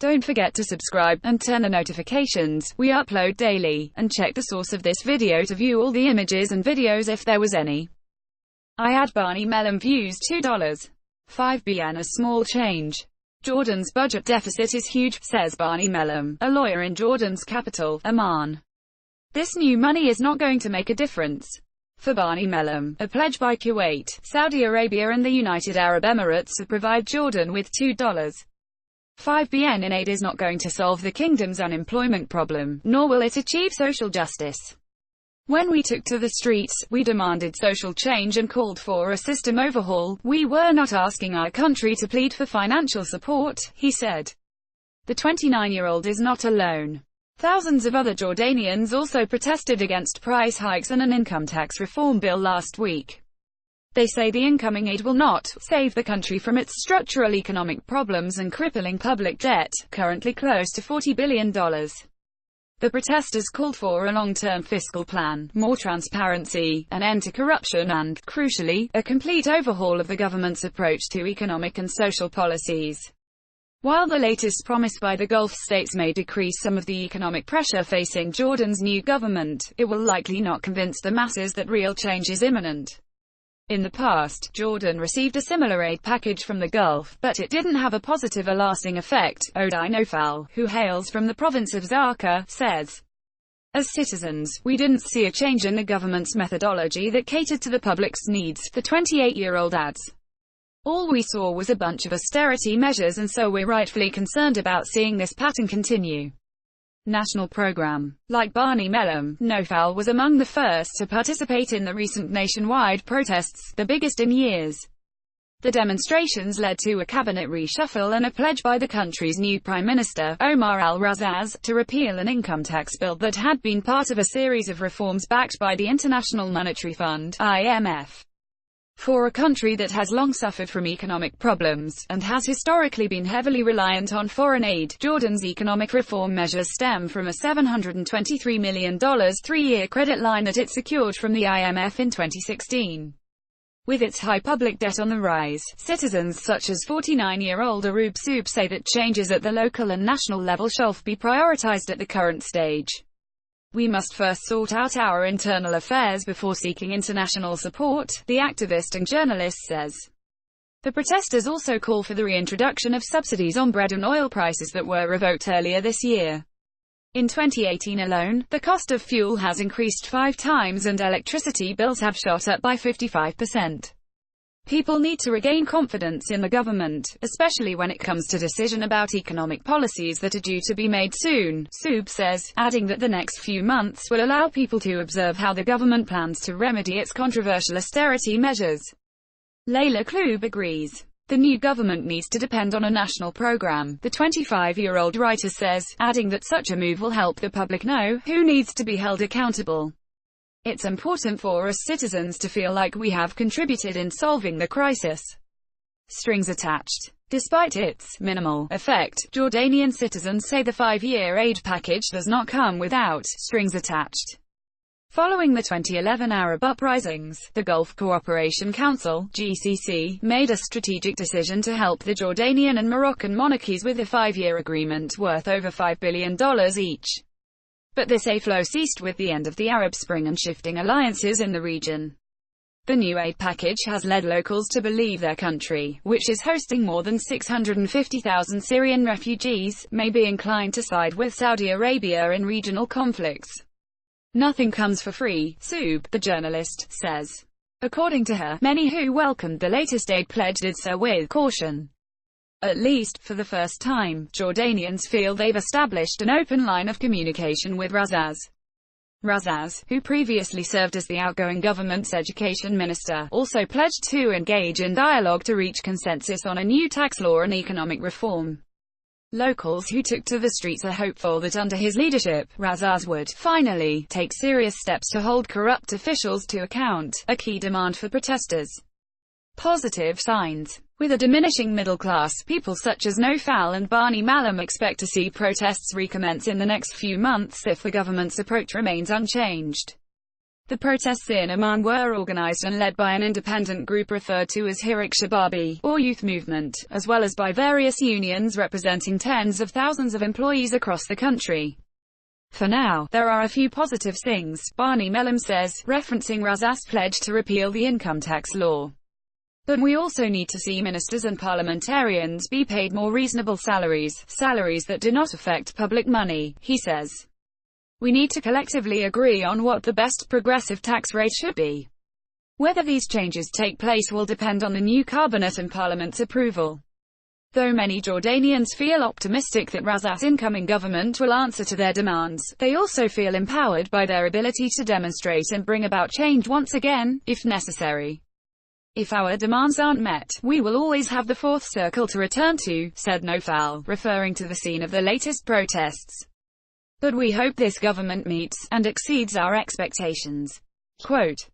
Don't forget to subscribe, and turn on notifications. We upload daily. And check the source of this video to view all the images and videos if there was any. I add Barney Melham views $2.5 billion a small change. Jordan's budget deficit is huge, says Barney Melham, a lawyer in Jordan's capital, Amman. This new money is not going to make a difference. For Barney Melham, a pledge by Kuwait, Saudi Arabia and the United Arab Emirates to provide Jordan with $2.5 billion in aid is not going to solve the kingdom's unemployment problem, nor will it achieve social justice. When we took to the streets, we demanded social change and called for a system overhaul. We were not asking our country to plead for financial support, he said. The 29-year-old is not alone. Thousands of other Jordanians also protested against price hikes and an income tax reform bill last week. They say the incoming aid will not save the country from its structural economic problems and crippling public debt, currently close to $40 billion. The protesters called for a long-term fiscal plan, more transparency, an end to corruption and, crucially, a complete overhaul of the government's approach to economic and social policies. While the latest promise by the Gulf states may decrease some of the economic pressure facing Jordan's new government, it will likely not convince the masses that real change is imminent. In the past, Jordan received a similar aid package from the Gulf, but it didn't have a positive or lasting effect, Odi Nofal, who hails from the province of Zarqa, says. As citizens, we didn't see a change in the government's methodology that catered to the public's needs, the 28-year-old adds. All we saw was a bunch of austerity measures, and so we're rightfully concerned about seeing this pattern continue. National program. Like Barney Melham, Nofal was among the first to participate in the recent nationwide protests, the biggest in years. The demonstrations led to a cabinet reshuffle and a pledge by the country's new Prime Minister, Omar al-Razaz, to repeal an income tax bill that had been part of a series of reforms backed by the International Monetary Fund, IMF. For a country that has long suffered from economic problems, and has historically been heavily reliant on foreign aid, Jordan's economic reform measures stem from a $723 million three-year credit line that it secured from the IMF in 2016. With its high public debt on the rise, citizens such as 49-year-old Aroub Soub say that changes at the local and national level shall be prioritized at the current stage. We must first sort out our internal affairs before seeking international support, the activist and journalist says. The protesters also call for the reintroduction of subsidies on bread and oil prices that were revoked earlier this year. In 2018 alone, the cost of fuel has increased 5 times and electricity bills have shot up by 55%. People need to regain confidence in the government, especially when it comes to decisions about economic policies that are due to be made soon, Soub says, adding that the next few months will allow people to observe how the government plans to remedy its controversial austerity measures. Layla Kloob agrees. The new government needs to depend on a national program, the 25-year-old writer says, adding that such a move will help the public know who needs to be held accountable. It's important for us citizens to feel like we have contributed in solving the crisis. Strings attached. Despite its minimal effect, Jordanian citizens say the 5-year aid package does not come without strings attached. Following the 2011 Arab uprisings, the Gulf Cooperation Council (GCC) made a strategic decision to help the Jordanian and Moroccan monarchies with a 5-year agreement worth over $5 billion each. But this aid flow ceased with the end of the Arab Spring and shifting alliances in the region. The new aid package has led locals to believe their country, which is hosting more than 650,000 Syrian refugees, may be inclined to side with Saudi Arabia in regional conflicts. Nothing comes for free, Soub, the journalist, says. According to her, many who welcomed the latest aid pledge did so with caution. At least, for the first time, Jordanians feel they've established an open line of communication with Razaz. Razaz, who previously served as the outgoing government's education minister, also pledged to engage in dialogue to reach consensus on a new tax law and economic reform. Locals who took to the streets are hopeful that under his leadership, Razaz would, finally, take serious steps to hold corrupt officials to account, a key demand for protesters. Positive signs. With a diminishing middle class, people such as Nofal and Barney Melham expect to see protests recommence in the next few months if the government's approach remains unchanged. The protests in Amman were organized and led by an independent group referred to as Hirak Shababi, or Youth Movement, as well as by various unions representing tens of thousands of employees across the country. For now, there are a few positive things, Barney Melham says, referencing Razak's pledge to repeal the income tax law. But we also need to see ministers and parliamentarians be paid more reasonable salaries that do not affect public money, he says. We need to collectively agree on what the best progressive tax rate should be. Whether these changes take place will depend on the new cabinet and parliament's approval. Though many Jordanians feel optimistic that Razak's incoming government will answer to their demands, they also feel empowered by their ability to demonstrate and bring about change once again, if necessary. If our demands aren't met, we will always have the fourth circle to return to, said Naufal, referring to the scene of the latest protests. But we hope this government meets and exceeds our expectations. Quote,